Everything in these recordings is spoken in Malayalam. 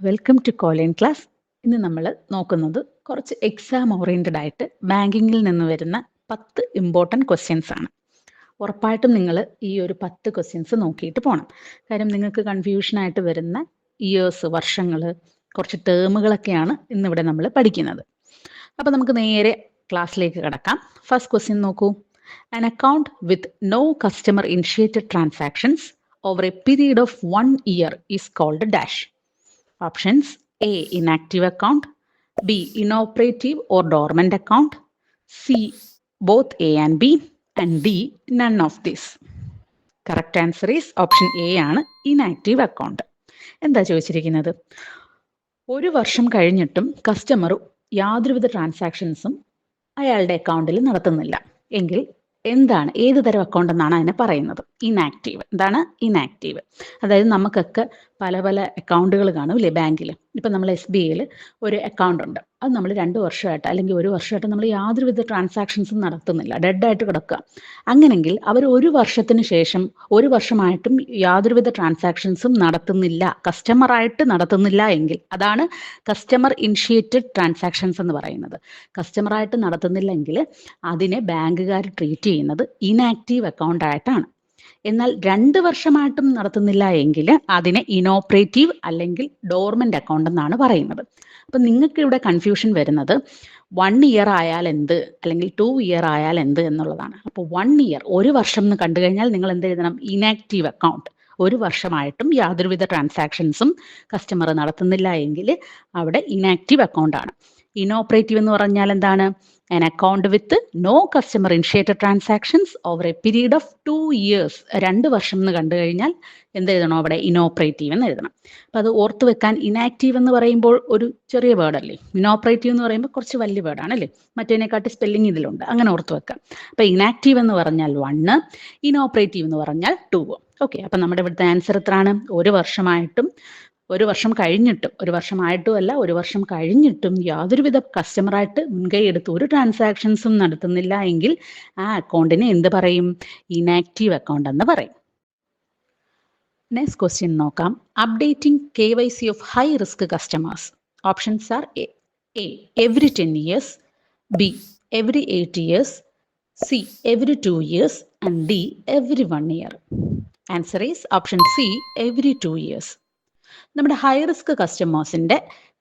Welcome to Colin class. ഇന്ന് നമ്മൾ നോക്കുന്നത് കുറച്ച് എക്സാം ഓറിയൻറ്റഡ് ആയിട്ട് ബാങ്കിങ്ങിൽ നിന്ന് വരുന്ന 10 ഇമ്പോർട്ടൻറ്റ് ക്വസ്റ്റ്യൻസ് ആണ്. ഉറപ്പായിട്ടും നിങ്ങൾ ഈ ഒരു 10 ക്വസ്റ്റ്യൻസ് നോക്കിയിട്ട് പോകണം. കാര്യം നിങ്ങൾക്ക് കൺഫ്യൂഷനായിട്ട് വരുന്ന ഇയേഴ്സ്, വർഷങ്ങൾ, കുറച്ച് ടേമുകളൊക്കെയാണ് ഇന്നിവിടെ നമ്മൾ പഠിക്കുന്നത്. അപ്പോൾ നമുക്ക് നേരെ ക്ലാസ്സിലേക്ക് കിടക്കാം. ഫസ്റ്റ് ക്വസ്റ്റ്യൻ നോക്കൂ. An account with no customer initiated transactions over a period of 1 year is called dash. Options: A. Inactive account, B. Inoperative or dormant account, C. Both A and B, and D. None of this. Correct answer is option A ആണ് inactive account. എന്താ ചോദിച്ചിരിക്കുന്നത്? ഒരു വർഷം കഴിഞ്ഞിട്ടും കസ്റ്റമർ യാതൊരുവിധ ട്രാൻസാക്ഷൻസും അയാളുടെ അക്കൗണ്ടിൽ നടത്തുന്നില്ല എങ്കിൽ എന്താണ്, ഏത് തരം അക്കൗണ്ട് എന്നാണ് അതിനെ പറയുന്നത്? ഇനാക്റ്റീവ്. എന്താണ് ഇനാക്റ്റീവ്? അതായത് നമുക്കൊക്കെ പല പല അക്കൗണ്ടുകൾ കാണും ഇല്ലേ ബാങ്കിൽ. ഇപ്പം നമ്മൾ SBIയിൽ ഒരു അക്കൗണ്ട് ഉണ്ട്, അത് നമ്മൾ 2 വർഷമായിട്ട് അല്ലെങ്കിൽ 1 വർഷമായിട്ട് നമ്മൾ യാതൊരുവിധ ട്രാൻസാക്ഷൻസും നടത്തുന്നില്ല, ഡെഡായിട്ട് കിടക്കുക. അങ്ങനെങ്കിൽ അവർ 1 വർഷത്തിന് ശേഷം 1 വർഷമായിട്ടും യാതൊരുവിധ ട്രാൻസാക്ഷൻസും നടത്തുന്നില്ല, കസ്റ്റമറായിട്ട് നടത്തുന്നില്ല എങ്കിൽ അതാണ് കസ്റ്റമർ ഇനിഷ്യേറ്റഡ് ട്രാൻസാക്ഷൻസ് എന്ന് പറയുന്നത്. കസ്റ്റമറായിട്ട് നടത്തുന്നില്ലെങ്കിൽ അതിനെ ബാങ്കുകാർ ട്രീറ്റ് ചെയ്യുന്നത് ഇനാക്റ്റീവ് അക്കൗണ്ട് ആയിട്ടാണ്. എന്നാൽ 2 വർഷമായിട്ടും നടത്തുന്നില്ല എങ്കിൽ അതിനെ ഇനോപ്പറേറ്റീവ് അല്ലെങ്കിൽ ഡോർമെന്റ് അക്കൗണ്ട് എന്നാണ് പറയുന്നത്. അപ്പം നിങ്ങൾക്ക് ഇവിടെ കൺഫ്യൂഷൻ വരുന്നത് 1 ഇയർ ആയാൽ എന്ത് അല്ലെങ്കിൽ 2 ഇയർ ആയാൽ എന്ത് എന്നുള്ളതാണ്. അപ്പോൾ 1 ഇയർ, 1 വർഷം എന്ന് കണ്ടു കഴിഞ്ഞാൽ നിങ്ങൾ എന്ത് എഴുതണം? Inactive account. 1 വർഷമായിട്ടും യാതൊരുവിധ ട്രാൻസാക്ഷൻസും കസ്റ്റമർ നടത്തുന്നില്ല എങ്കിൽ അവിടെ ഇനാക്റ്റീവ് അക്കൗണ്ട് ആണ്. ഇനോപ്പറേറ്റീവ് എന്ന് പറഞ്ഞാൽ എന്താണ്? An account with no customer initiated transactions over a period of 2 years. 2 വർഷം എന്ന് കണ്ടു കഴിഞ്ഞാൽ എന്ത് എഴുതണം? അവിടെ ഇനോപ്പറേറ്റീവ് എന്ന് എഴുതണം. അപ്പം അത് ഓർത്ത് വെക്കാൻ. ഇനാക്റ്റീവ് എന്ന് പറയുമ്പോൾ ഒരു ചെറിയ വേർഡല്ലേ, ഇനോപ്പറേറ്റീവ് എന്ന് പറയുമ്പോൾ കുറച്ച് വലിയ വേർഡാണല്ലേ, മറ്റേതിനെക്കാട്ടി സ്പെല്ലിംഗ് ഇതിലുണ്ട്, അങ്ങനെ ഓർത്ത് വെക്കാം. അപ്പം ഇനാക്റ്റീവ് എന്ന് പറഞ്ഞാൽ 1, ഇനോപ്പറേറ്റീവ് എന്ന് പറഞ്ഞാൽ 2. ഓക്കെ, അപ്പം നമ്മുടെ ഇവിടുത്തെ ആൻസർ എത്രയാണ്? 1 വർഷമായിട്ടും 1 വർഷം കഴിഞ്ഞിട്ടും, 1 വർഷമായിട്ടും അല്ല, 1 വർഷം കഴിഞ്ഞിട്ടും യാതൊരുവിധ കസ്റ്റമറായിട്ട് മുൻകൈ എടുത്ത് ഒരു ട്രാൻസാക്ഷൻസും നടത്തുന്നില്ല എങ്കിൽ ആ അക്കൗണ്ടിനെ എന്ത് പറയും? ഇനാക്റ്റീവ് അക്കൗണ്ട് എന്ന് പറയും. നെക്സ്റ്റ് ക്വസ്റ്റ്യൻ നോക്കാം. Updating KYC of high risk customers. Options are A every 10 years, B every 8 years, C every 2 years, and D every 1 year. Answer is option C, every 2 years. നമ്മുടെ ഹൈ റിസ്ക് കസ്റ്റമേഴ്സിൻ്റെ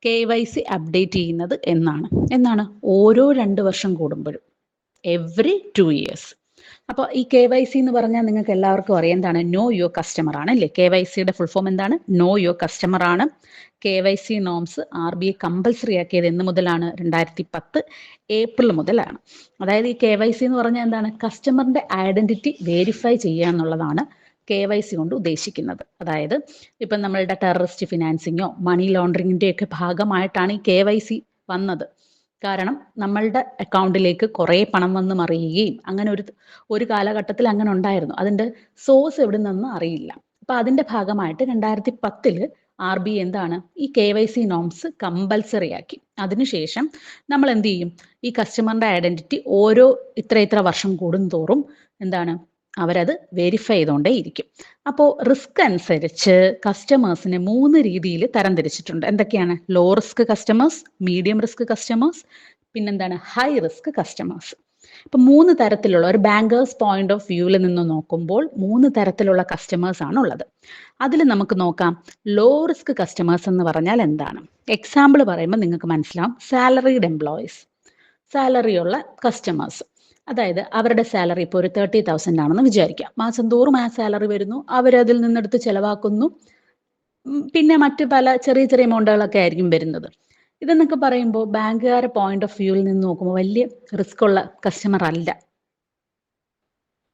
KYC അപ്ഡേറ്റ് ചെയ്യുന്നത് എന്നാണ്? ഓരോ 2 വർഷം കൂടുമ്പോഴും, എവറി 2 ഇയേഴ്സ്. അപ്പോൾ ഈ KYC എന്ന് പറഞ്ഞാൽ നിങ്ങൾക്ക് എല്ലാവർക്കും അറിയാം എന്താണ്? നോ യുവർ കസ്റ്റമർ ആണ് അല്ലേ? KYCയുടെ ഫുൾ ഫോം എന്താണ്? നോ യുവർ കസ്റ്റമർ ആണ്. KYC നോംസ് RBI കമ്പൽസറി ആക്കിയത് എന്ന് മുതലാണ്? 2010 ഏപ്രിൽ മുതലാണ്. അതായത് ഈ KYC എന്ന് പറഞ്ഞാൽ എന്താണ്? കസ്റ്റമറിൻ്റെ ഐഡൻറ്റിറ്റി വെരിഫൈ ചെയ്യുക എന്നുള്ളതാണ് KYC കൊണ്ട് ഉദ്ദേശിക്കുന്നത്. അതായത് ഇപ്പം നമ്മളുടെ ടെററിസ്റ്റ് ഫിനാൻസിങ്ങോ മണി ലോണ്ടറിങ്ങിൻ്റെ ഒക്കെ ഭാഗമായിട്ടാണ് ഈ KYC വന്നത്. കാരണം നമ്മളുടെ അക്കൗണ്ടിലേക്ക് കുറേ പണം വന്ന് മറിയുകയും അങ്ങനെ ഒരു കാലഘട്ടത്തിൽ അങ്ങനെ ഉണ്ടായിരുന്നു. അതിൻ്റെ സോഴ്സ് എവിടെ നിന്നും അറിയില്ല. അപ്പം അതിൻ്റെ ഭാഗമായിട്ട് 2010 RBI എന്താണ്? ഈ KYC നോംസ് കമ്പൽസറി ആക്കി. അതിനുശേഷം നമ്മൾ എന്ത് ചെയ്യും? ഈ കസ്റ്റമറിൻ്റെ ഐഡൻറ്റിറ്റി ഓരോ ഇത്ര വർഷം കൂടുന്തോറും എന്താണ്? അവരത് വെരിഫൈ ചെയ്തുകൊണ്ടേ ഇരിക്കും. അപ്പോൾ റിസ്ക് അനുസരിച്ച് കസ്റ്റമേഴ്സിനെ 3 രീതിയിൽ തരംതിരിച്ചിട്ടുണ്ട്. എന്തൊക്കെയാണ്? Low risk customers, medium risk customers, പിന്നെന്താണ്? High risk customers. ഇപ്പം 3 തരത്തിലുള്ള, ഒരു ബാങ്കേഴ്സ് പോയിന്റ് ഓഫ് വ്യൂവിൽ നിന്ന് നോക്കുമ്പോൾ 3 തരത്തിലുള്ള കസ്റ്റമേഴ്സ് ആണ് ഉള്ളത്. അതിൽ നമുക്ക് നോക്കാം ലോ റിസ്ക് കസ്റ്റമേഴ്സ് എന്ന് പറഞ്ഞാൽ എന്താണ്. എക്സാമ്പിൾ പറയുമ്പോൾ നിങ്ങൾക്ക് മനസ്സിലാവും. സാലറീഡ് എംപ്ലോയീസ്, സാലറിയുള്ള കസ്റ്റമേഴ്സ്. അതായത് അവരുടെ സാലറി ഇപ്പോൾ ഒരു 30,000 ആണെന്ന് വിചാരിക്കാം. മാസം തോറും ആ സാലറി വരുന്നു, അവരതിൽ നിന്നെടുത്ത് ചിലവാക്കുന്നു, പിന്നെ മറ്റ് പല ചെറിയ എമൗണ്ടുകളൊക്കെ ആയിരിക്കും വരുന്നത്. ഇതെന്നൊക്കെ പറയുമ്പോൾ ബാങ്കുകാരുടെ പോയിന്റ് ഓഫ് വ്യൂവിൽ നിന്ന് നോക്കുമ്പോൾ വലിയ റിസ്ക് ഉള്ള കസ്റ്റമർ അല്ല.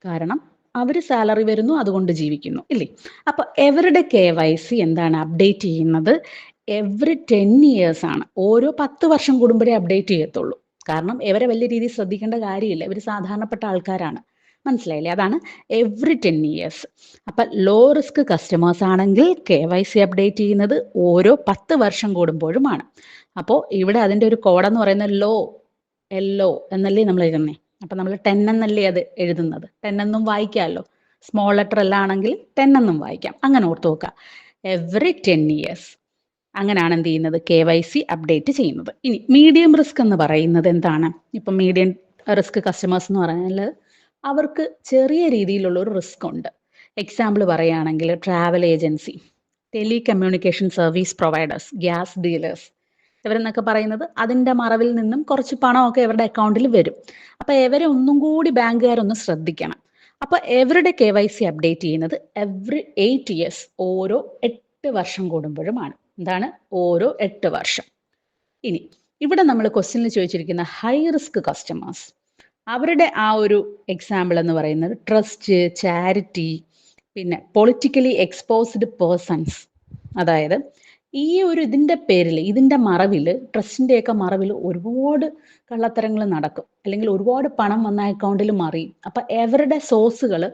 കാരണം അവർ സാലറി വരുന്നു, അതുകൊണ്ട് ജീവിക്കുന്നു ഇല്ലേ. അപ്പോൾ എവരുടെ KYC എന്താണ്? അപ്ഡേറ്റ് ചെയ്യുന്നത് എവറി 10 ഇയേഴ്സ് ആണ്. ഓരോ 10 വർഷം കൂടുമ്പോഴേ അപ്ഡേറ്റ് ചെയ്യത്തുള്ളൂ. കാരണം ഇവരെ വലിയ രീതിയിൽ ശ്രദ്ധിക്കേണ്ട കാര്യമില്ല, ഇവർ സാധാരണപ്പെട്ട ആൾക്കാരാണ്. മനസ്സിലായില്ലേ? അതാണ് എവറി 10 ഇയേഴ്സ്. അപ്പം ലോ റിസ്ക് കസ്റ്റമേഴ്സ് ആണെങ്കിൽ KYC അപ്ഡേറ്റ് ചെയ്യുന്നത് ഓരോ 10 വർഷം കൂടുമ്പോഴുമാണ്. അപ്പോൾ ഇവിടെ അതിൻ്റെ ഒരു കോഡെന്ന് പറയുന്നത് LO എന്നല്ലേ നമ്മൾ എഴുതുന്നത്. അപ്പം നമ്മൾ 10 എന്നല്ലേ അത് എഴുതുന്നത്. 10 എന്നും വായിക്കാമല്ലോ. സ്മോൾ ലെറ്റർ എല്ലാം ആണെങ്കിൽ 10 എന്നും വായിക്കാം. അങ്ങനെ ഓർത്ത് നോക്കുക. Every 10 years. അങ്ങനെയാണ് എന്ത് ചെയ്യുന്നത്, KYC അപ്ഡേറ്റ് ചെയ്യുന്നത്. ഇനി മീഡിയം റിസ്ക് എന്ന് പറയുന്നത് എന്താണ്? ഇപ്പം മീഡിയം റിസ്ക് കസ്റ്റമേഴ്സ് എന്ന് പറഞ്ഞാൽ അവർക്ക് ചെറിയ രീതിയിലുള്ള ഒരു റിസ്ക് ഉണ്ട്. എക്സാമ്പിൾ പറയുകയാണെങ്കിൽ travel agency, telecommunication service providers, gas dealers, ഇവരെന്നൊക്കെ പറയുന്നത് അതിൻ്റെ മറവിൽ നിന്നും കുറച്ച് പണമൊക്കെ ഇവരുടെ അക്കൗണ്ടിൽ വരും. അപ്പോൾ ഇവരെ ഒന്നും കൂടി ബാങ്കുകാരൊന്ന് ശ്രദ്ധിക്കണം. അപ്പോൾ ഇവരുടെ KYC അപ്ഡേറ്റ് ചെയ്യുന്നത് എവറി 8 ഇയേഴ്സ്, ഓരോ 8 വർഷം കൂടുമ്പോഴുമാണ്. എന്താണ്? ഓരോ 8 വർഷം. ഇനി ഇവിടെ നമ്മൾ ക്വസ്റ്റ്യനിൽ ചോദിച്ചിരിക്കുന്ന ഹൈ റിസ്ക് കസ്റ്റമേഴ്സ്, അവരുടെ ആ ഒരു എക്സാമ്പിൾ എന്ന് പറയുന്നത് ട്രസ്റ്റ്, ചാരിറ്റി, പിന്നെ പൊളിറ്റിക്കലി എക്സ്പോസ്ഡ് പേഴ്സൺസ്. അതായത് ഈ ഒരു ഇതിൻ്റെ പേരിൽ, ഇതിൻ്റെ മറവിൽ, ട്രസ്റ്റിൻ്റെയൊക്കെ മറവിൽ ഒരുപാട് കള്ളത്തരങ്ങൾ നടക്കും, അല്ലെങ്കിൽ ഒരുപാട് പണം വന്ന അക്കൗണ്ടിൽ മറിയും. അപ്പം അവരുടെ സോഴ്സുകൾ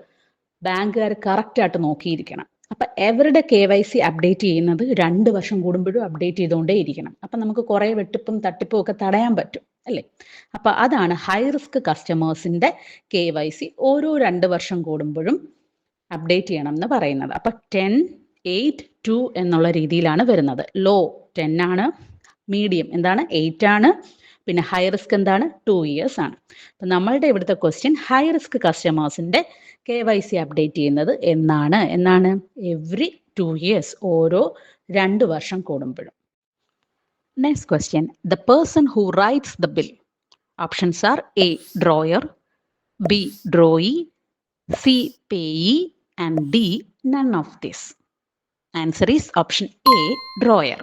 ബാങ്കുകാർ കറക്റ്റായിട്ട് നോക്കിയിരിക്കണം. അപ്പം അവരുടെ KYC അപ്ഡേറ്റ് ചെയ്യുന്നത് 2 വർഷം കൂടുമ്പോഴും അപ്ഡേറ്റ് ചെയ്തുകൊണ്ടേ ഇരിക്കണം. അപ്പം നമുക്ക് കുറേ വെട്ടിപ്പും തട്ടിപ്പും ഒക്കെ തടയാൻ പറ്റും, അല്ലേ? അപ്പം അതാണ് ഹൈ റിസ്ക് കസ്റ്റമേഴ്സിൻ്റെ KYC ഓരോ 2 വർഷം കൂടുമ്പോഴും അപ്ഡേറ്റ് ചെയ്യണം എന്ന് പറയുന്നത്. അപ്പം 10, 8, 2 എന്നുള്ള രീതിയിലാണ് വരുന്നത്. ലോ 10 ആണ്, മീഡിയം എന്താണ് 8 ആണ്, പിന്നെ ഹൈ റിസ്ക് എന്താണ് 2 ഇയേഴ്സ് ആണ്. അപ്പം നമ്മളുടെ ഇവിടുത്തെ ക്വസ്റ്റ്യൻ ഹൈ റിസ്ക് കസ്റ്റമേഴ്സിൻ്റെ KYC അപ്ഡേറ്റ് ചെയ്യുന്നത് എന്നാണ് എവറി 2 ഇയേഴ്സ്, ഓരോ 2 വർഷം കൂടുമ്പോഴും. Next question, the person who writes the bill. Options are A, drawer, B, drawee, C, payee, and D, none of this. Answer is option A, drawer.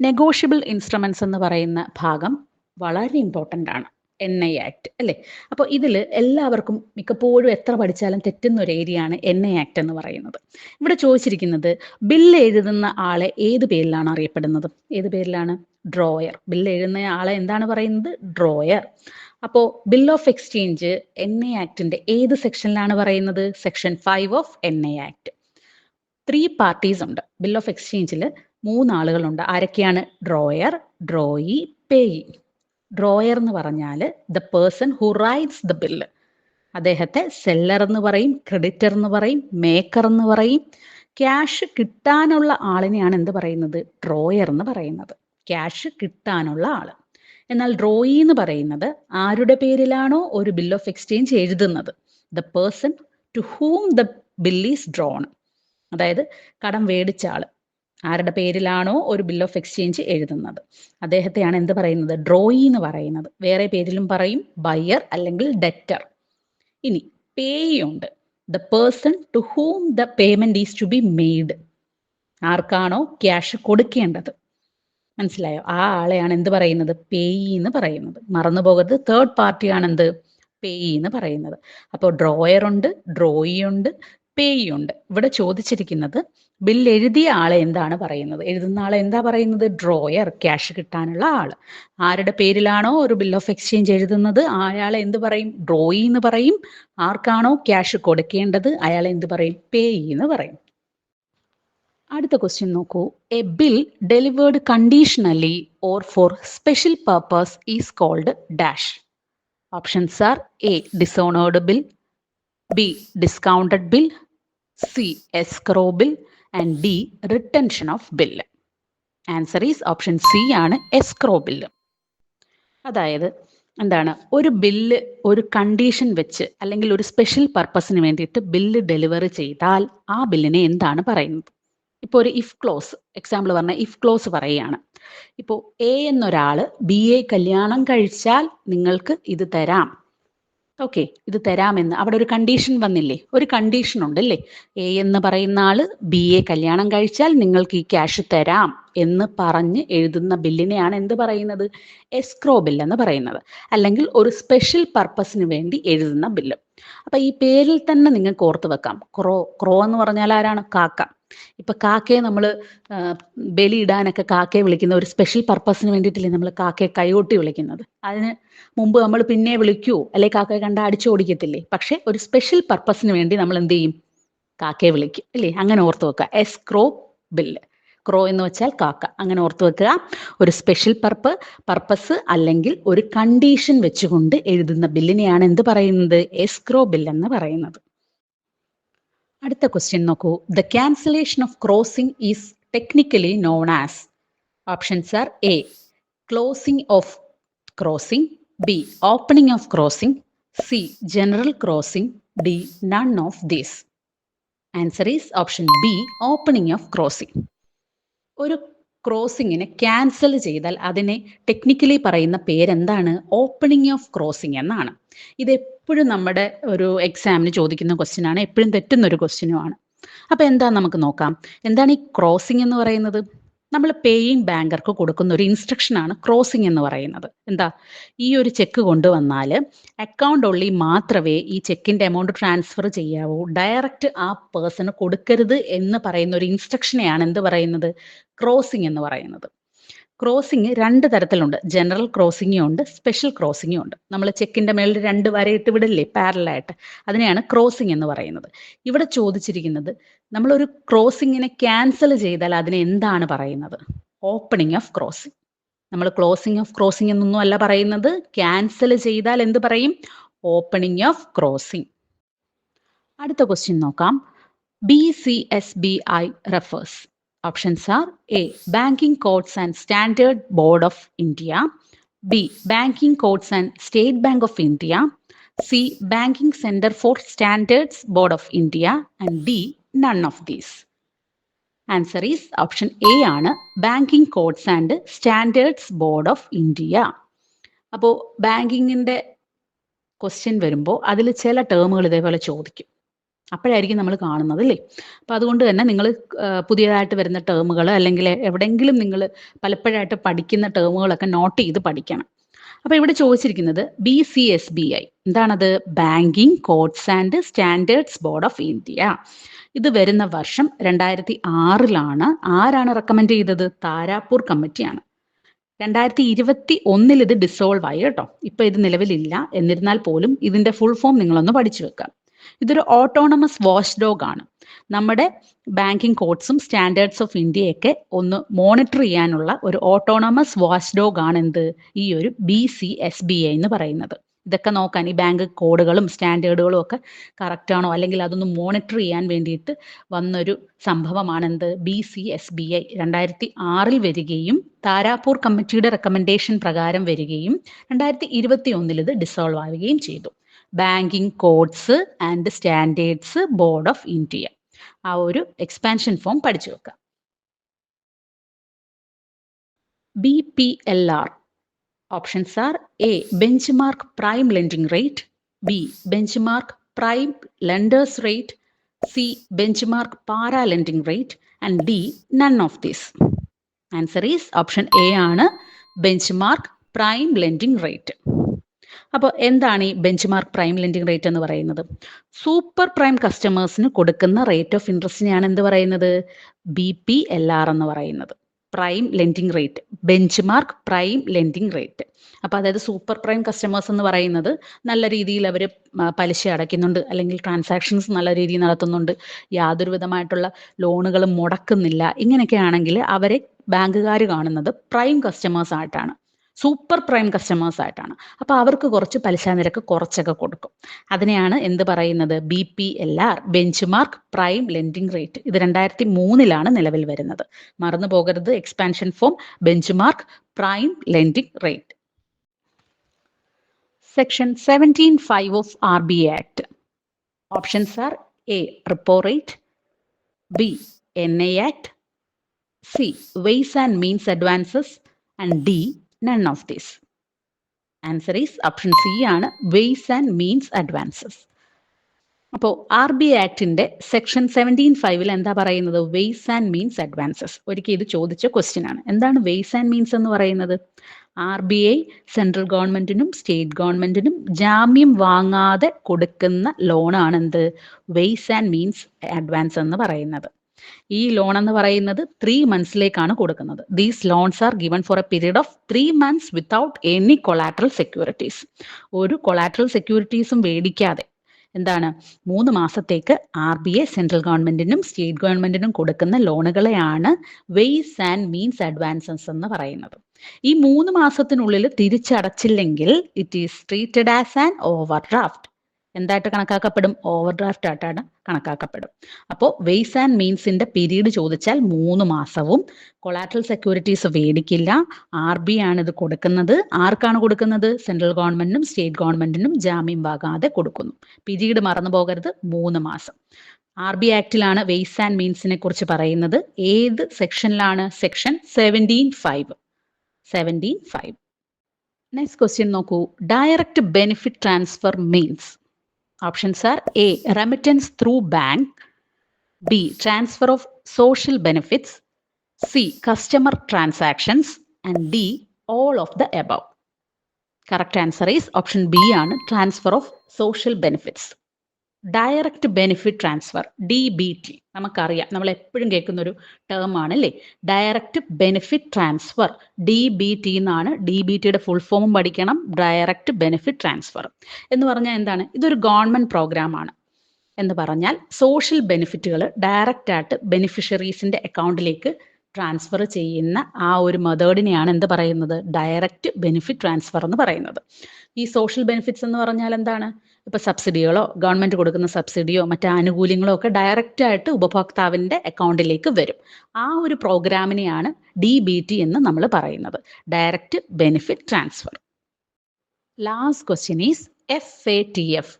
Negotiable instruments എന്ന് പറയുന്ന ഭാഗം വളരെ ഇമ്പോർട്ടൻ്റ് ആണ്, NI ആക്ട്, അല്ലേ? അപ്പോൾ ഇതിൽ എല്ലാവർക്കും മിക്കപ്പോഴും എത്ര പഠിച്ചാലും തെറ്റുന്ന ഒരു ഏരിയ ആണ് NI ആക്ട് എന്ന് പറയുന്നത്. ഇവിടെ ചോദിച്ചിരിക്കുന്നത് ബില്ല് എഴുതുന്ന ആളെ ഏത് പേരിലാണ് അറിയപ്പെടുന്നത്? ഏത് പേരിലാണ്? ഡ്രോയർ. ബില്ല് എഴുതുന്ന ആളെ എന്താണ് പറയുന്നത്? ഡ്രോയർ. അപ്പോൾ ബിൽ ഓഫ് എക്സ്ചേഞ്ച് NI ആക്ടിൻ്റെ ഏത് സെക്ഷനിലാണ് പറയുന്നത്? Section 5 of NI act. 3 parties ഉണ്ട് ബിൽ ഓഫ് എക്സ്ചേഞ്ചിൽ. 3 ആളുകളുണ്ട്. ആരൊക്കെയാണ്? Drawer, drawee, payee. ഡ്രോയർ എന്ന് പറഞ്ഞാൽ the person who writes the bill. അദ്ദേഹത്തെ സെല്ലർ എന്ന് പറയും, ക്രെഡിറ്റർ എന്ന് പറയും, മേക്കർ എന്ന് പറയും. ക്യാഷ് കിട്ടാനുള്ള ആളിനെയാണ് എന്ത് പറയുന്നത്? ഡ്രോയർ എന്ന് പറയുന്നത്. ക്യാഷ് കിട്ടാനുള്ള ആൾ. എന്നാൽ ഡ്രോയി എന്ന് പറയുന്നത് ആരുടെ പേരിലാണോ ഒരു ബിൽ ഓഫ് എക്സ്ചേഞ്ച് എഴുതുന്നത്, the person to whom the bill is drawn. അതായത് കടം മേടിച്ച ആൾ ആരുടെ പേരിലാണോ ഒരു ബിൽ ഓഫ് എക്സ്ചേഞ്ച് എഴുതുന്നത്, അദ്ദേഹത്തെയാണ് എന്ത് പറയുന്നത്? ഡ്രോയി എന്ന് പറയുന്നത്. വേറെ പേരിലും പറയും, ബയർ അല്ലെങ്കിൽ ഡെറ്റർ. ഇനി പേയി ഉണ്ട്, the person to whom the payment is to be made. ആർക്കാണോ ക്യാഷ് കൊടുക്കേണ്ടത്, മനസ്സിലായോ? ആ ആളെയാണ് എന്ത് പറയുന്നത്? പേയി എന്ന് പറയുന്നത്. മറന്നു പോകരുത്, തേർഡ് പാർട്ടിയാണ് എന്ത്? പേയി എന്ന് പറയുന്നത്. അപ്പോൾ ഡ്രോയർ ഉണ്ട്, ഡ്രോയി ഉണ്ട്, പേയി ഉണ്ട്. ഇവിടെ ചോദിച്ചിരിക്കുന്നത് ബില്ല് എഴുതിയ ആളെ എന്താണ് പറയുന്നത്? എഴുതുന്ന ആളെ എന്താ പറയുന്നത്? ഡ്രോയർ, ക്യാഷ് കിട്ടാനുള്ള ആള്. ആരുടെ പേരിലാണോ ഒരു ബിൽ ഓഫ് എക്സ്ചേഞ്ച് എഴുതുന്നത് അയാളെ എന്ത് പറയും? ഡ്രോയി എന്ന് പറയും. ആർക്കാണോ ക്യാഷ് കൊടുക്കേണ്ടത് അയാളെ എന്ത് പറയും? പേയി എന്ന് പറയും. അടുത്ത ക്വസ്റ്റ്യൻ നോക്കൂ. A bill delivered conditionally or for special purpose is called dash. Options are A, dishonoured bill, B, discounted bill, C, escrow bill, and D, retention of bill. Answer is option C ആണ്, എസ്ക്രോ ബില്ല്. അതായത് എന്താണ്? ഒരു ബില്ല് ഒരു കണ്ടീഷൻ വെച്ച് അല്ലെങ്കിൽ ഒരു സ്പെഷ്യൽ പർപ്പസിന് വേണ്ടിയിട്ട് ബില്ല് ഡെലിവറി ചെയ്താൽ ആ ബില്ലിനെ എന്താണ് പറയുന്നത്? ഇപ്പോൾ ഒരു ഇഫ് ക്ലോസ്, എക്സാമ്പിൾ പറഞ്ഞാൽ ഇഫ് ക്ലോസ് പറയുകയാണ്. ഇപ്പോൾ A എന്നൊരാൾ BA കല്യാണം കഴിച്ചാൽ നിങ്ങൾക്ക് ഇത് തരാം, ഓക്കെ, ഇത് തരാമെന്ന് അവിടെ ഒരു കണ്ടീഷൻ വന്നില്ലേ? ഒരു കണ്ടീഷൻ ഉണ്ടല്ലേ? A എന്ന് പറയുന്ന ആള് BA കല്യാണം കഴിച്ചാൽ നിങ്ങൾക്ക് ഈ ക്യാഷ് തരാം എന്ന് പറഞ്ഞ് എഴുതുന്ന ബില്ലിനെയാണ് എന്ത് പറയുന്നത്? എസ്ക്രോ ബിൽ എന്ന് പറയുന്നത്. അല്ലെങ്കിൽ ഒരു സ്പെഷ്യൽ പർപ്പസിന് വേണ്ടി എഴുതുന്ന ബില്ല്. അപ്പൊ ഈ പേരിൽ തന്നെ നിങ്ങൾക്ക് ഓർത്ത് വെക്കാം. ക്രോ എന്ന് പറഞ്ഞാൽ ആരാണ്? കാക്ക. ഇപ്പൊ കാക്കയെ നമ്മൾ ബലിയിടാനൊക്കെ കാക്കയെ വിളിക്കുന്ന ഒരു സ്പെഷ്യൽ പർപ്പസിന് വേണ്ടിയിട്ടില്ലേ നമ്മൾ കാക്കയെ കൈകൊട്ടി വിളിക്കുന്നത്? അതിന് മുമ്പ് നമ്മൾ പിന്നെ വിളിക്കൂ, അല്ലെ കാക്കയെ കണ്ട അടിച്ചോടിക്കത്തില്ലേ? പക്ഷെ ഒരു സ്പെഷ്യൽ പർപ്പസിന് വേണ്ടി നമ്മൾ എന്ത് ചെയ്യും? കാക്കയെ വിളിക്കും, അല്ലേ? അങ്ങനെ ഓർത്ത് വെക്കുക. Escrow bill. ക്രോ എന്ന് വെച്ചാൽ കാക്ക, അങ്ങനെ ഓർത്ത് വെക്കുക. ഒരു സ്പെഷ്യൽ പർപ്പസ് അല്ലെങ്കിൽ ഒരു കണ്ടീഷൻ വെച്ചുകൊണ്ട് എഴുതുന്ന ബില്ലിനെയാണ് എന്ത് പറയുന്നത്? എസ്ക്രോ ബിൽ എന്ന് പറയുന്നത്. അടുത്ത ക്വസ്റ്റ്യൻ നോക്കൂ. The cancellation of crossing is technically known as? Options are A, closing of crossing, B, opening of crossing, C, general crossing, D, none of these. Answer is option B, opening of crossing. ഒരു ക്രോസിങ്ങിനെ ക്യാൻസൽ ചെയ്താൽ അതിനെ ടെക്നിക്കലി പറയുന്ന പേരെന്താണ്? ഓപ്പണിംഗ് ഓഫ് ക്രോസിംഗ് എന്നാണ്. ഇത് എപ്പോഴും നമ്മുടെ ഒരു എക്സാമിന് ചോദിക്കുന്ന ക്വസ്റ്റ്യൻ ആണ്, എപ്പോഴും തെറ്റുന്ന ഒരു ക്വസ്റ്റ്യനുമാണ്. അപ്പോൾ എന്താ നമുക്ക് നോക്കാം. എന്താണ് ഈ ക്രോസിംഗ് എന്ന് പറയുന്നത്? നമ്മൾ പേയിങ് ബാങ്കർക്ക് കൊടുക്കുന്ന ഒരു ഇൻസ്ട്രക്ഷനാണ് ക്രോസിംഗ് എന്ന് പറയുന്നത്. എന്താ, ഈ ഒരു ചെക്ക് കൊണ്ടുവന്നാൽ അക്കൗണ്ട് ഉള്ളി മാത്രമേ ഈ ചെക്കിൻ്റെ എമൗണ്ട് ട്രാൻസ്ഫർ ചെയ്യാവൂ, ഡയറക്റ്റ് ആ പേഴ്സണ് കൊടുക്കരുത് എന്ന് പറയുന്ന ഒരു ഇൻസ്ട്രക്ഷനെയാണ് എന്ത് പറയുന്നത്? ക്രോസിംഗ് എന്ന് പറയുന്നത്. ക്രോസിംഗ് രണ്ട് തരത്തിലുണ്ട്. ജനറൽ ക്രോസിംഗും ഉണ്ട്, സ്പെഷ്യൽ ക്രോസിംഗും ഉണ്ട്. നമ്മൾ ചെക്കിൻ്റെ മേളിൽ 2 വരയിട്ട് വിടില്ലേ പാരലായിട്ട്, അതിനെയാണ് ക്രോസിംഗ് എന്ന് പറയുന്നത്. ഇവിടെ ചോദിച്ചിരിക്കുന്നത് നമ്മളൊരു ക്രോസിങ്ങിനെ ക്യാൻസൽ ചെയ്താൽ അതിനെ എന്താണ് പറയുന്നത്? Opening of crossing. നമ്മൾ ക്ലോസിംഗ് ഓഫ് ക്രോസിംഗ് എന്നൊന്നും അല്ല പറയുന്നത്. ക്യാൻസൽ ചെയ്താൽ എന്ത് പറയും? Opening of crossing. അടുത്ത ക്വസ്റ്റ്യൻ നോക്കാം. BCSBI refers. Options are A, Banking Codes and Standard Board of India, B, Banking Codes and State Bank of India, C, Banking Center for Standards Board of India, and D, none of these. Answer is option A ആണ്, Banking Codes and Standards Board of India. അപ്പോൾ ബാങ്കിങ്ങിൻ്റെ ക്വസ്റ്റ്യൻ വരുമ്പോൾ അതിൽ ചില ടേമുകൾ ഇതേപോലെ ചോദിക്കും. അപ്പോഴായിരിക്കും നമ്മൾ കാണുന്നത് അല്ലേ. അപ്പം അതുകൊണ്ട് തന്നെ നിങ്ങൾ പുതിയതായിട്ട് വരുന്ന ടേമുകൾ അല്ലെങ്കിൽ എവിടെയെങ്കിലും നിങ്ങൾ പലപ്പോഴായിട്ട് പഠിക്കുന്ന ടേമുകളൊക്കെ നോട്ട് ചെയ്ത് പഠിക്കണം. അപ്പോൾ ഇവിടെ ചോദിച്ചിരിക്കുന്നത് BCSBI എന്താണത്? Banking codes and standards board of India. ഇത് വരുന്ന വർഷം 2006 ആരാണ് റെക്കമെൻഡ് ചെയ്തത്? താരാപൂർ കമ്മിറ്റിയാണ്. 2021 ഇത് ഡിസോൾവ് ആയി കേട്ടോ. ഇപ്പം ഇത് നിലവിലില്ല. എന്നിരുന്നാൽ പോലും ഇതിൻ്റെ ഫുൾ ഫോം നിങ്ങളൊന്ന് പഠിച്ചു വെക്കാം. ഇതൊരു ഓട്ടോണമസ് വാച്ച് ഡോഗ് ആണ്. നമ്മുടെ ബാങ്കിങ് കോഡ്സും സ്റ്റാൻഡേർഡ്സ് ഓഫ് ഇന്ത്യയൊക്കെ ഒന്ന് മോണിറ്റർ ചെയ്യാനുള്ള ഒരു ഓട്ടോണമസ് വാച്ച് ഡോഗ് ആണ് എന്ത്? ഈ ഒരു BCSBI എന്ന് പറയുന്നത്. ഇതൊക്കെ നോക്കാൻ ഈ ബാങ്ക് കോഡുകളും സ്റ്റാൻഡേർഡുകളും ഒക്കെ കറക്റ്റ് ആണോ അല്ലെങ്കിൽ അതൊന്ന് മോണിറ്റർ ചെയ്യാൻ വേണ്ടിയിട്ട് വന്നൊരു സംഭവമാണ് എന്ത്? BCSBI 2006 വരികയും താരാപൂർ കമ്മിറ്റിയുടെ റെക്കമെൻഡേഷൻ പ്രകാരം വരികയും 2021 ഇത് ഡിസോൾവ് ആവുകയും ചെയ്തു. Banking codes and standards board of India. ആ ഒരു എക്സ്പാൻഷൻ ഫോം പഠിച്ചു വെക്കാം. BPLR. Options are A, benchmark prime lending rate, B, benchmark prime lenders rate, C, benchmark para lending rate, and D, none of this. Answer is option A ആണ്, benchmark prime lending rate. അപ്പോൾ എന്താണ് ഈ ബെഞ്ച്മാർക്ക് പ്രൈം ലെൻഡിങ് റേറ്റ് എന്ന് പറയുന്നത്? സൂപ്പർ പ്രൈം കസ്റ്റമേഴ്സിന് കൊടുക്കുന്ന റേറ്റ് ഓഫ് ഇൻട്രസ്റ്റിനെയാണ് എന്ത് പറയുന്നത്? BPLR എന്ന് പറയുന്നത്. Prime lending rate, benchmark prime lending rate. അപ്പോൾ അതായത് സൂപ്പർ പ്രൈം കസ്റ്റമേഴ്സ് എന്ന് പറയുന്നത് നല്ല രീതിയിൽ അവർ പലിശ അടയ്ക്കുന്നുണ്ട്, അല്ലെങ്കിൽ ട്രാൻസാക്ഷൻസ് നല്ല രീതിയിൽ നടത്തുന്നുണ്ട്, യാതൊരു വിധമായിട്ടുള്ള ലോണുകളും മുടക്കുന്നില്ല. ഇങ്ങനെയൊക്കെ ആണെങ്കിൽ അവരെ ബാങ്കുകാർ കാണുന്നത് പ്രൈം കസ്റ്റമേഴ്സ് ആയിട്ടാണ്, സൂപ്പർ പ്രൈം കസ്റ്റമേഴ്സ് ആയിട്ടാണ്. അപ്പോൾ അവർക്ക് കുറച്ച് പലിശ നിരക്ക് കുറച്ചൊക്കെ കൊടുക്കും. അതിനെയാണ് എന്ത് പറയുന്നത്? BPLR, benchmark prime lending rate. ഇത് 2003 നിലവിൽ വരുന്നത്. മറന്നു പോകരുത്, expansion form benchmark prime lending rate. Section 17(5) of RBI act. Options are A, repo rate, B, NI act, C, wise and means advances, and D, none of this. Answer is option C ആണ്, വെയ്സ് ആൻഡ് മീൻസ് അഡ്വാൻസസ്. അപ്പോൾ RBI ആക്ടിന്റെ സെക്ഷൻ 17(5) എന്താ പറയുന്നത്? Wise and means advances. ഒരിക്കൽ ഇത് ചോദിച്ച ക്വസ്റ്റ്യൻ ആണ്. എന്താണ് വെയ്സ് ആൻഡ് മീൻസ് എന്ന് പറയുന്നത്? RBI സെൻട്രൽ ഗവൺമെന്റിനും സ്റ്റേറ്റ് ഗവൺമെന്റിനും ജാമ്യം വാങ്ങാതെ കൊടുക്കുന്ന ലോണാണ് എന്ത്? വെയ്സ് ആൻഡ് മീൻസ് അഡ്വാൻസ് എന്ന് പറയുന്നത്. ഈ ലോൺ എന്ന് പറയുന്നത് 3 monthsലേക്കാണ് കൊടുക്കുന്നത്. These loans are given for a period of 3 months without any collateral securities. ഒരു കൊളാട്രൽ സെക്യൂരിറ്റീസും മേടിക്കാതെ എന്താണ് 3 മാസത്തേക്ക് RBI സെൻട്രൽ ഗവൺമെന്റിനും സ്റ്റേറ്റ് ഗവൺമെന്റിനും കൊടുക്കുന്ന ലോണുകളെയാണ് വെയ്സ് ആൻഡ് മീൻസ് അഡ്വാൻസസ് എന്ന് പറയുന്നത്. ഈ 3 മാസത്തിനുള്ളിൽ തിരിച്ചടച്ചില്ലെങ്കിൽ it is treated as an overdraft. എന്തായിട്ട് കണക്കാക്കപ്പെടും? ഓവർ ഡ്രാഫ്റ്റ് ആയിട്ടാണ് കണക്കാക്കപ്പെടും. അപ്പോൾ വെയ്സ് ആൻഡ് മീൻസിന്റെ പീരീഡ് ചോദിച്ചാൽ 3 മാസവും, കൊളാട്രൽ സെക്യൂരിറ്റീസ് മേടിക്കില്ല, RBI ആണ് ഇത് കൊടുക്കുന്നത്. ആർക്കാണ് കൊടുക്കുന്നത്? സെൻട്രൽ ഗവൺമെന്റിനും സ്റ്റേറ്റ് ഗവൺമെന്റിനും ജാമ്യം വാങ്ങാതെ കൊടുക്കുന്നു. പീരീഡ് മറന്നു പോകരുത്, 3 മാസം. RBI ആക്ടിലാണ് വെയ്സ് ആൻഡ് മീൻസിനെ കുറിച്ച് പറയുന്നത്. ഏത് സെക്ഷനിലാണ്? സെക്ഷൻ 17(5). 17(5). നെക്സ്റ്റ് ക്വസ്റ്റ്യൻ നോക്കൂ. Direct benefit transfer means. Options are A remittance through bank, B transfer of social benefits, C customer transactions and D all of the above. Correct answer is option B ആണ്, transfer of social benefits. Direct benefit transfer, DBT, നമുക്കറിയാം, നമ്മൾ എപ്പോഴും കേൾക്കുന്ന ഒരു ടേം ആണ് അല്ലേ? ഡയറക്റ്റ് ബെനിഫിറ്റ് ട്രാൻസ്ഫർ, DBT എന്നാണ്. DBTയുടെ ഫുൾ ഫോമും പഠിക്കണം, ഡയറക്റ്റ് ബെനിഫിറ്റ് ട്രാൻസ്ഫർ എന്ന് പറഞ്ഞാൽ എന്താണ്? ഇതൊരു ഗവൺമെന്റ് പ്രോഗ്രാം ആണ്. എന്ന് പറഞ്ഞാൽ സോഷ്യൽ ബെനിഫിറ്റുകൾ ഡയറക്റ്റ് ആയിട്ട് ബെനിഫിഷ്യറീസിന്റെ അക്കൗണ്ടിലേക്ക് ട്രാൻസ്ഫർ ചെയ്യുന്ന ആ ഒരു മെത്തേഡിനെയാണ് എന്ത് പറയുന്നത്? ഡയറക്റ്റ് ബെനിഫിറ്റ് ട്രാൻസ്ഫർ എന്ന് പറയുന്നത്. ഈ സോഷ്യൽ ബെനിഫിറ്റ്സ് എന്ന് പറഞ്ഞാൽ എന്താണ്? ഇപ്പൊ സബ്സിഡികളോ, ഗവൺമെന്റ് കൊടുക്കുന്ന സബ്സിഡിയോ മറ്റ് ആനുകൂല്യങ്ങളോ ഒക്കെ ഡയറക്റ്റ് ആയിട്ട് ഉപഭോക്താവിന്റെ അക്കൗണ്ടിലേക്ക് വരും. ആ ഒരു പ്രോഗ്രാമിനെയാണ് DBT എന്ന് നമ്മൾ പറയുന്നത്, direct benefit transfer. Last question is FATF.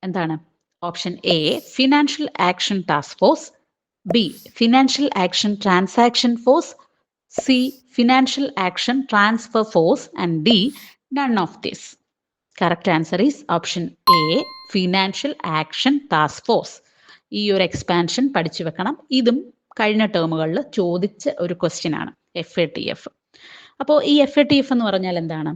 എന്താണ്? Option A financial action task force, B financial action transaction force, C financial action transfer force and D none of this. Correct answer is option A financial action task force. ഈ ഒരു എക്സ്പാൻഷൻ പഠിച്ചു വെക്കണം. ഇതും കഴിഞ്ഞ ടേമുകളിൽ ചോദിച്ച ഒരു ക്വസ്റ്റ്യൻ ആണ്, FATF. അപ്പോൾ ഈ FATF എന്ന് പറഞ്ഞാൽ എന്താണ്?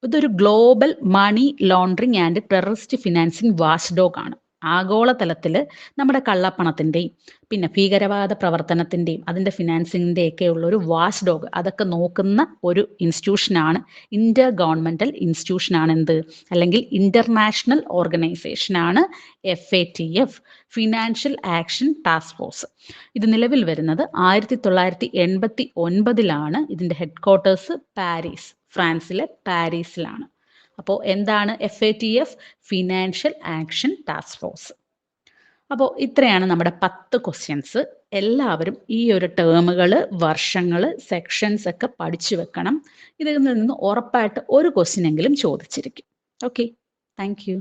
ഇതൊരു global money laundering and terrorist financing watch dog ആണ്. ആഗോളതലത്തിൽ നമ്മുടെ കള്ളപ്പണത്തിൻ്റെയും പിന്നെ ഭീകരവാദ പ്രവർത്തനത്തിൻ്റെയും അതിൻ്റെ ഫിനാൻസിങ്ങിൻ്റെയൊക്കെ ഉള്ള ഒരു വാച്ച് ഡോഗ്, അതൊക്കെ നോക്കുന്ന ഒരു ഇൻസ്റ്റിറ്റ്യൂഷനാണ്, ഇന്റർ ഗവൺമെന്റൽ ഇൻസ്റ്റിറ്റ്യൂഷനാണ് എന്ത്, അല്ലെങ്കിൽ ഇന്റർനാഷണൽ ഓർഗനൈസേഷനാണ് FATF, financial action task force. ഇത് നിലവിൽ വരുന്നത് 1989 ഇതിൻ്റെ ഹെഡ് ക്വാർട്ടേഴ്സ് പാരീസ്, ഫ്രാൻസിലെ പാരീസിലാണ്. അപ്പോൾ എന്താണ് FATF? Financial action task force. അപ്പോൾ ഇത്രയാണ് നമ്മുടെ 10 ക്വസ്റ്റ്യൻസ്. എല്ലാവരും ഈ ഒരു ടേമുകൾ, വർഷങ്ങൾ, സെക്ഷൻസ് ഒക്കെ പഠിച്ചു വെക്കണം. ഇതിൽ നിന്ന് ഉറപ്പായിട്ട് ഒരു ക്വസ്റ്റ്യൻ എങ്കിലും ചോദിച്ചിരിക്കും. Okay, thank you.